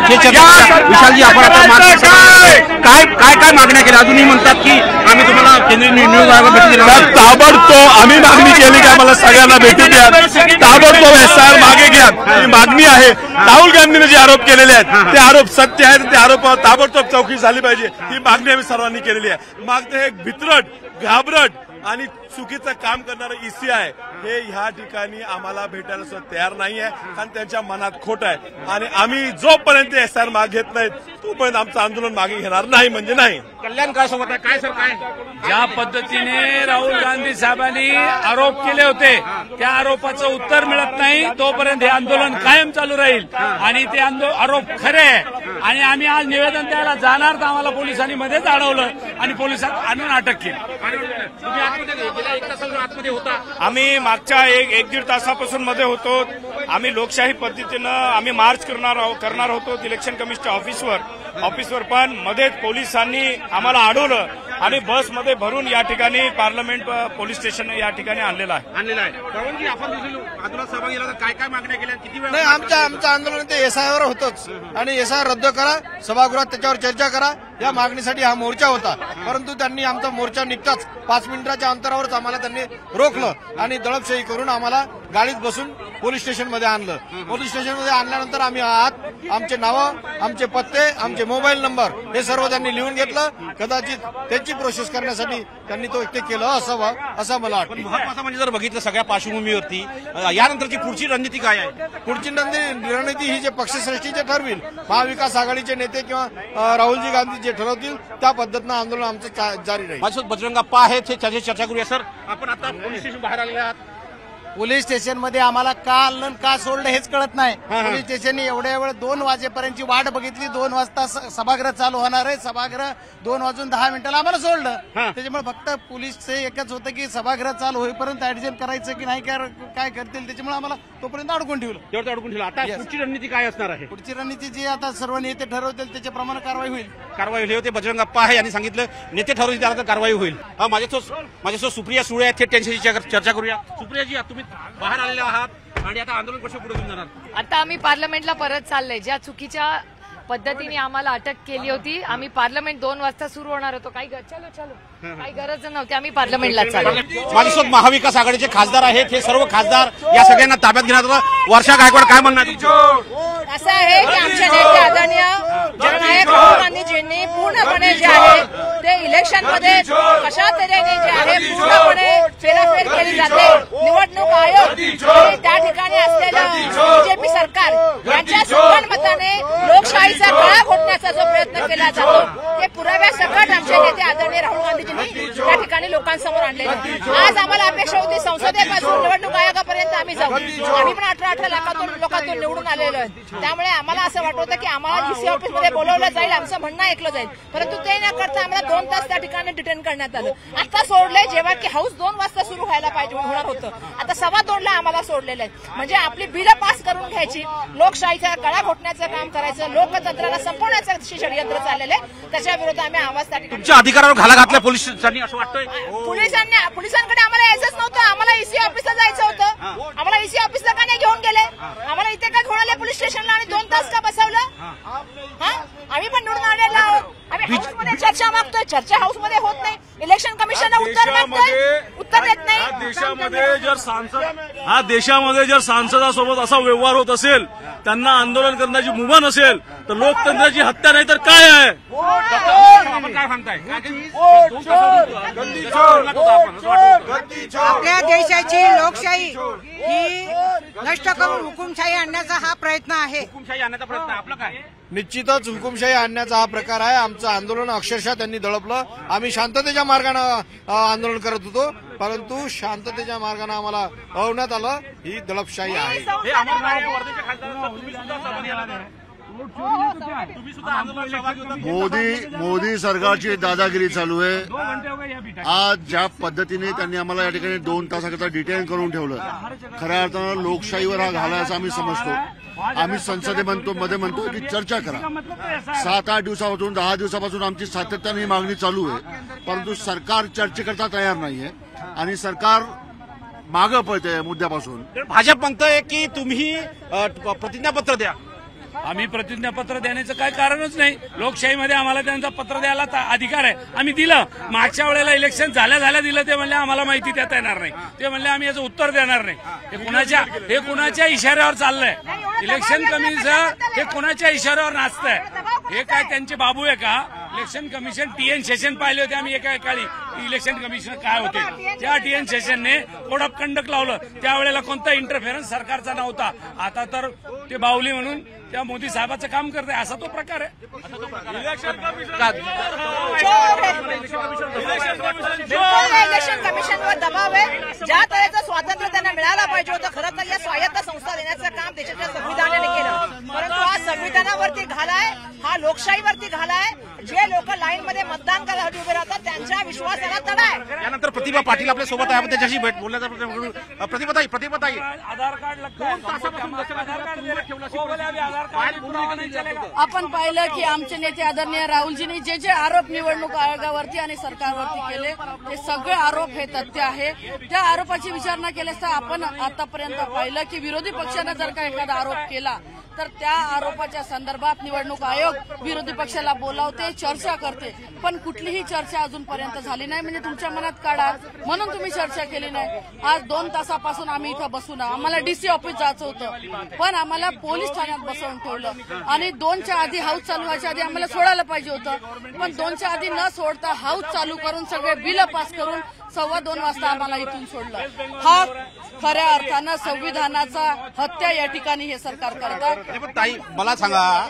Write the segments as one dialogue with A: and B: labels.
A: विशालजी आपण आता काय काय काय मागण्या केल्या अजूनही म्हणतात की आम्ही तुम्हाला केंद्रीय निवडणूक आयोगाला भेटी देणार
B: ताबडतोब आम्ही मागणी केली की आम्हाला सगळ्यांना भेटी द्या ताबडतोब SIR मागे घ्या ही मागणी आहे। राहुल गांधींनी जे आरोप केलेले आहेत ते आरोप सत्य आहेत ते आरोप ताबडतोब चौकशी झाली पाहिजे ही मागणी आम्ही सर्वांनी केलेली आहे। मागते हे भित्रट घाबरट आणि चुकीचं काम करणारं EC आहे हे ह्या ठिकाणी आम्हाला भेटायला सुद्धा तयार नाही आहे कारण त्यांच्या मनात खोट आहे आणि आम्ही जोपर्यंत SIR मागे घेत नाहीत तोपर्यंत आमचं आंदोलन मागे घेणार नाही म्हणजे नाही।
A: कल्याण काय सोबत आहे काय सर काय
C: ज्या पद्धतीने राहुल गांधी साहेबांनी आरोप केले होते त्या आरोपाचं उत्तर मिळत नाही तोपर्यंत हे आंदोलन कायम चालू राहील आणि ते आरोप खरे आहे आणि आम्ही आज निवेदन द्यायला जाणार तर आम्हाला पोलिसांनी मध्येच अडवलं आणि पोलिसांनी आणून अटक केली।
A: आतमध्ये होता
D: आम्ही मागच्या एक दीड तासापासून मध्ये होतो। आम्ही लोकशाही पद्धतीनं आम्ही मार्च करणार होतो इलेक्शन कमिशनच्या ऑफिसवर पण मध्ये पोलिसांनी आम्हाला अडवलं आणि बसमध्ये भरून या ठिकाणी पार्लमेंट पोलीस स्टेशन या ठिकाणी आणलेलं आहे।
A: आपण आंदोलनात सहभागी झाला तर काय काय मागण्या केल्या किती वेळ
E: नाही आमचं आंदोलन ते SIR होतच आणि SIR रद्द करा सभागृहात त्याच्यावर चर्चा करा या मागणीसाठी हा मोर्चा होता परंतु त्यांनी आमचा मोर्चा निघताच 5 मिनिटाच्या अंतरावरच आम्हाला त्यांनी रोखलं आणि दडपशाही करून आम्हाला गाडीत बसून पोलीस स्टेशनमध्ये आणलं। पोलीस स्टेशनमध्ये आणल्यानंतर आम्ही आमचे नावं आमचे पत्ते आमचे मोबाईल नंबर हे सर्व त्यांनी लिहून घेतलं कदाचित त्याची प्रोसेस करण्यासाठी त्यांनी ते केलं असावं असं मला वाटतं।
A: महत्वाचं म्हणजे जर बघितलं सगळ्या पार्श्वभूमीवरती यानंतरची पुढची रणनीती काय आहे
E: पुढची रणनीती ही जे पक्षश्रेष्ठीचे ठरविल महाविकास आघाडीचे नेते किंवा राहुलजी गांधी जे ठरवतील त्या पद्धतीनं आंदोलन आमचं जारी राहील।
A: माझ्यासोबत बजरंग अप्पा आहेत हे चर्चा करूया। सर आपण आता पोलीस स्टेशन बाहेर आलेले आहात
F: पोलीस स्टेशनमध्ये आम्हाला का आणलं का सोडलं हेच कळत नाही। पोलीस स्टेशनने एवढ्या वेळ 2 वाजेपर्यंतची वाट बघितली 2 वाजता सभागृह चालू होणार आहे सभागृह 2 वाजून 10 मिनिटाला आम्हाला सोडलं त्याच्यामुळे फक्त पोलीसचे एकच होतं की सभागृह चालू होईपर्यंत ऍडजस्ट करायचं की नाही काय करतील त्याच्यामुळे आम्हाला तोपर्यंत अडकून ठेवलं।
A: आता पुढची रणनीती काय असणार आहे
F: पुढची रणनीती जी आता सर्व नेते ठरवतील त्याच्याप्रमाणे कारवाई होईल।
A: होते बजरंग अप्पा आहे यांनी सांगितलं नेते ठरवतील त्याला तर कारवाई होईल। माझ्यासोबत सुप्रिया सुळे आहेत थेट त्यांच्याशी चर्चा करूया। सुप्रियाजी तुम्ही बाहेर आलेले आहात आणि आता आंदोलन कसं पुढे घेऊन जाणार
G: आता आम्ही पार्लमेंटला परत चाललोय ज्या चुकीच्या पद्धतीने आम्हाला अटक केली होती आम्ही पार्लमेंट 2 वाजता सुरू होणार होतो काही गरज नव्हती आम्ही पार्लमेंटला चाललो।
A: माझ्यासोबत महाविकास आघाडीचे खासदार आहेत हे सर्व खासदार या सगळ्यांना ताब्यात घेण्यात आलं। वर्षा गायकवाड काय म्हणणार
H: असं आहे की आमचे नेते आदरणीय जननायक राहुल गांधीजींनी पूर्णपणे जे आहे ते इलेक्शनमध्ये कशा तऱ्हेने जे आहे पूर्णपणे फेराफेर केली जाते निवडणूक आयोग आणि त्या ठिकाणी असलेलं BJP सरकार यांच्या संगनमताने लोकशाहीचा गळा घोटण्याचा जो प्रयत्न केला जातो ते पुराव्यासकट आमचे नेते आदरणीय राहुल गांधीजींनी त्या ठिकाणी लोकांसमोर आणले। आज आम्हाला अपेक्षा होती संसदेपासून निवडणूक आयोगापर्यंत आम्ही जाऊ आम्ही पण 18 लोकांतून निवडून आलेलो आहे त्यामुळे आम्हाला असं वाटत होतं की आम्हाला EC ऑफिसमध्ये बोलवलं जाईल आमचं म्हणणं ऐकलं जाईल परंतु ते न करता आम्हाला 2 तास त्या ठिकाणी डिटेन करण्यात आलं। आता सोडलंय जेव्हा की हाऊस 2 वाजता सुरू व्हायला पाहिजे होणार होतं आता 2:15ला आम्हाला सोडलेलं आहे म्हणजे आपली बिलं पास करून घ्यायची लोकशाहीचा गळा घोटण्याचं काम करायचं लोकतंत्राला संपवण्याचं षडयंत्र चाललेलं आहे त्याच्या विरोधात आम्ही आवाज त्या
A: तुमच्या अधिकारावर घाला घातल्या पोलिसांनी असं वाटतंय।
H: पोलिसांकडे आम्हाला यायचंच नव्हतं आम्हाला EC ऑफिसला जायचं होतं आम्हाला EC ऑफिसला का नाही घेऊन गेले आम्हाला इथे काय घेऊन आले पोलीस स्टेशनला आणि 2 तास का बसवलं आम्ही पण निवडून आलेलो आहोत आम्ही हाऊसमध्ये चर्चा मागतोय चर्चा हाऊसमध्ये होत नाही इलेक्शन कमिशनला उत्तर देत नाही।
B: देशामध्ये जर सांसदासोबत असा व्यवहार होत असेल त्यांना आंदोलन करण्याची मुभा नसेल तर लोकतंत्राची हत्या नाही तर काय आहे
A: काय सांगताय
I: आपल्या देशाची लोकशाही ही नष्ट करून हुकुमशाही आणण्याचा हा प्रयत्न आहे।
A: हुकुमशाही आणण्याचा प्रयत्न आपलं काय
E: निश्चितच हुकुमशाही आणण्याचा हा प्रकार आहे। आमचं आंदोलन अक्षरशः त्यांनी दडपलं आम्ही शांततेच्या मार्गाने आंदोलन करत होतो परंतु शांततेच्या मार्गाने आम्हाला अडवण्यात आलं ही दडपशाही आहे।
B: मोदी सरकारची दादागिरी चालू आहे। आज ज्या पद्धतीने त्यांनी आम्हाला या ठिकाणी 2 तासाकरता डिटेन करून ठेवलं खऱ्या अर्थानं लोकशाहीवर हा घाला असं आम्ही समजतो। आम्ही संसदेमध्ये म्हणतो की चर्चा करा 7-8 दिवसापासून 10 दिवसापासून आमची सातत्याने ही मागणी चालू आहे परंतु सरकार चर्चेकरता तयार नाहीये आणि सरकार मागं पळतंय मुद्द्यापासून।
A: भाजप म्हणतंय की तुम्ही प्रतिज्ञापत्र द्या
C: आम्ही प्रतिज्ञापत्र देण्याचं काय कारणच नाही. लोकशाहीमध्ये आम्हाला त्यांचा पत्र द्यायला अधिकार आहे, आम्ही दिलं. मागच्या वेळेला इलेक्शन झाल्या दिलं, ते म्हणले आम्हाला माहिती देता येणार नाही, ते म्हणले आम्ही याचं उत्तर देणार नाही. हे कुणाच्या इशाऱ्यावर चाललंय? इलेक्शन कमिशन हे कुणाच्या इशाऱ्यावर नाचतंय? हे काय त्यांचे बाबू आहे का? इलेक्शन कमिशन TN सेशन पाहिले होते आम्ही एका काळी. इलेक्शन कमिशन काय होते, त्या TN सेशनने कोड ऑफ कंडक्ट लावलं. त्यावेळेला कोणता इंटरफेरन्स सरकारचा नव्हता. आता तर ते बाहुली म्हणून त्या मोदी साहेबाचं काम करते, असा तो प्रकार आहे.
H: इलेक्शन कमिशनवर दबाव आहे. ज्या तऱ्हेचं स्वातंत्र्य त्यांना मिळायला पाहिजे होतं, खरं तर या स्वायत्त संस्था देण्याचं काम देशाच्या संविधानाने केलं, परंतु हा संविधानावरती घालाय, हा लोकशाहीवरती घालाय. जे लोक लाईनमध्ये मतदान करायला उभे राहतात त्यांच्या विश्वासाला तडा आहे.
A: यानंतर प्रतिभा पाटील आपल्या सोबत आहे, आपण त्याच्याशी भेट बोलण्याचा प्रयत्न करू. प्रतिभाताई
C: आधार कार्ड
J: आपण पाहिलं की आमचे नेते आदरणीय राहुलजींनी जे जे आरोप निवडणूक आयोगावरती आणि सरकारवरती केले, ते सगळे आरोप हे तथ्य आहे. त्या आरोपाची विचारणा केल्यास आपण आतापर्यंत पाहिलं की विरोधी पक्षानं जर का एखादा आरोप केला तर त्या आरोपाच्या संदर्भात निवडणूक आयोग विरोधी पक्षाला बोलावते, चर्चा करते, पण कुठलीही चर्चा अजूनपर्यंत झाली नाही. म्हणजे तुमच्या मनात काढा म्हणून तुम्ही चर्चा केली नाही. आज 2 तासापासून आम्ही इथं बसून आम्हाला DC ऑफिस जायचं होतं, पण आम्हाला पोलीस ठाण्यात बसवून ठेवलं. आणि 2च्या आधी हाऊस चालू व्हायच्या आधी आम्हाला सोडायला पाहिजे होतं, पण 2च्या आधी न सोडता हाऊस चालू करून सगळे बिल पास करून 2:15 वाजता आम्हाला इथून सोडलं. हा खऱ्या अर्थानं संविधानाचा हत्या या ठिकाणी हे सरकार करतात.
A: पण ताई मला सांगा,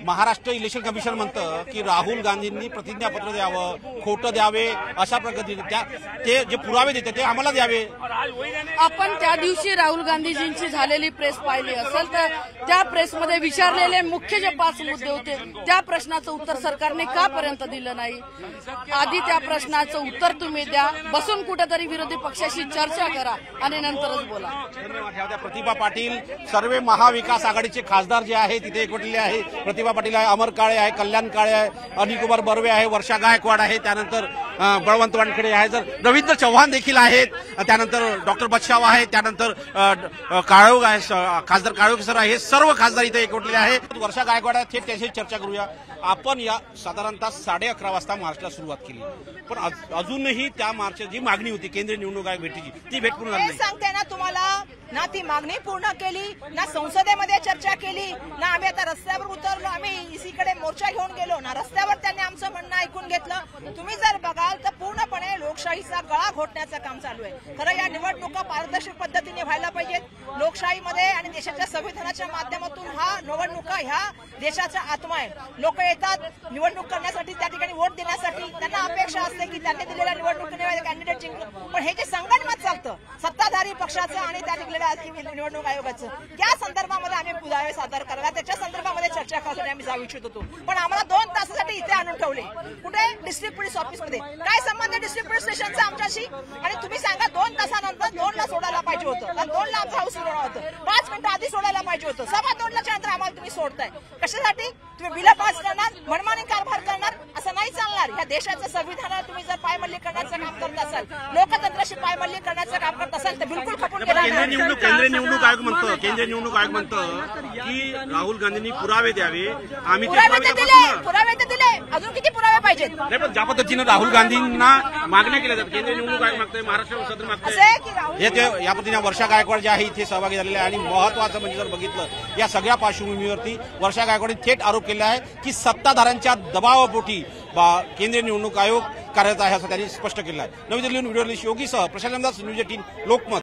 A: महाराष्ट्र इलेक्शन कमिशन म्हणतं की राहुल गांधींनी प्रतिज्ञापत्र द्यावं, खोटं द्यावे, अशा पद्धतीने ते जे पुरावे देते ते आम्हाला द्यावे.
J: आपण त्या दिवशी राहुल गांधीजींची झालेली प्रेस पाहिली असेल तर त्या प्रेसमध्ये विचारलेले मुख्य जे 5 मुद्दे होते त्या प्रश्नाचं उत्तर सरकारने का पर्यंत दिलं नाही? आधी त्या प्रश्नाचं उत्तर तुम्ही द्या, बसून कुठेतरी विरोधी पक्षाशी चर्चा करा आणि नंतरच बोला.
A: प्रतिभा पाटील सर्व महाविकास आघाडीचे खासदार जे आहे तिथे एकवटलेले आहे. प्रतिभा पाटील आहे, अमर काळे आहे, कल्याण काळे आहे, अनिल कुमार बर्वे आहे, वर्षा गायकवाड आहे, त्यानंतर बळवंत वानखेडे आहे, जर रवींद्र चव्हाण देखील आहेत, त्यानंतर डॉक्टर बच्छाव आहे, त्यानंतर काळोख आहे, खासदार काळोख सर आहे. हे सर्व खासदार इथे एकवटलेले आहेत. वर्षा गायकवाड आहे, थेट त्याशी चर्चा करूया. आपण या साधारणतः 11:30 वाजता मार्चला सुरुवात केली, पण अजूनही त्या मार्चची जी मागणी होती केंद्रीय निवडणूक आयोग भेटीची ती भेट पूर्ण झाली नाही.
H: सांगते ना तुम्हाला, ना ती मागणी पूर्ण केली, ना संसदेमध्ये चर्चा केली, ना आम्ही आता रस्त्यावर उतरलो, आम्ही इसीकडे मोर्चा घेऊन गेलो, ना रस्त्यावर त्यांनी आमचं म्हणणं ऐकून घेतलं. तुम्ही जर बघाल तर पूर्णपणे लोकशाहीचा गळा घोटण्याचं काम चालू आहे. खरं या निवडणुका पारदर्शक पद्धतीने व्हायला पाहिजेत. लोकशाहीमध्ये आणि देशाच्या संविधानाच्या माध्यमातून हा निवडणुका ह्या देशाचा आत्मा आहे. लोक येतात निवडणूक करण्यासाठी, त्या ठिकाणी वोट देण्यासाठी. त्यांना अपेक्षा असते की त्यांनी दिलेल्या निवडणुकीने कॅन्डिडेट जिंकलं, पण हे जे संगणमत चालतं सत्ताधारी पक्षाचं आणि त्या ठिकाणी निवडणूक आयोगाचं, त्या संदर्भामध्ये आम्ही पुरावे सादर करायला, त्याच्या संदर्भामध्ये चर्चा करण्यासाठी आम्ही जाऊ इच्छित होतो. पण आम्हाला 2 तासासाठी इथे आणून ठेवले. कुठे? डिस्ट्रिक्ट पोलीस ऑफिसमध्ये. काय संबंध आहे डिस्ट्रिक्ट पोलीस स्टेशनचा आमच्याशी? आणि तुम्ही सांगा 2 तासानंतर 2ला सोडायला पाहिजे होतं, कारण 2ला आमचं हाऊस सुरू होतं. 5 मिनिटं आधी सोडायला पाहिजे होतं. 2:15च्या नंतर आम्हाला तुम्ही सोडताय. कशासाठी? तुम्ही बिल पास करणार, मनमानी कारभार करणार, असं नाही चालणार. या देशाचं संविधान तुम्ही जर पायमल्ली करण्याचं काम करत असाल, लोकतंत्राशी पायमल्ली करण्याचं काम करत असाल तर बिलकुल खपून गेला.
A: केंद्रीय निवडणूक आयोग म्हणतं की राहुल गांधींनी पुरावे द्यावे. आम्ही
H: पुरावे तर दिले, अजून किती पुरावे पाहिजेत?
A: नाही, पण ज्या पद्धतीनं राहुल गांधींना मागण्या केल्या जातात, केंद्रीय निवडणूक आयोग मागतोय, महाराष्ट्र सदन मागतोय, या पद्धतीने वर्षा गायकवाड जे आहे इथे सहभागी झालेले आहे. आणि महत्वाचं म्हणजे जर बघितलं या सगळ्या पार्श्वभूमीवरती वर्षा गायकवाडने थेट आरोप केला आहे की सत्ताधाऱ्यांच्या दबावापोटी केंद्रीय निवडणूक आयोग कार्यरत आहे असं त्यांनी स्पष्ट केलं आहे. नवी दिल्लीहून व्हिडिओ जर्नलिस्ट योगीसह प्रशांत न्यूज 18 लोकमत.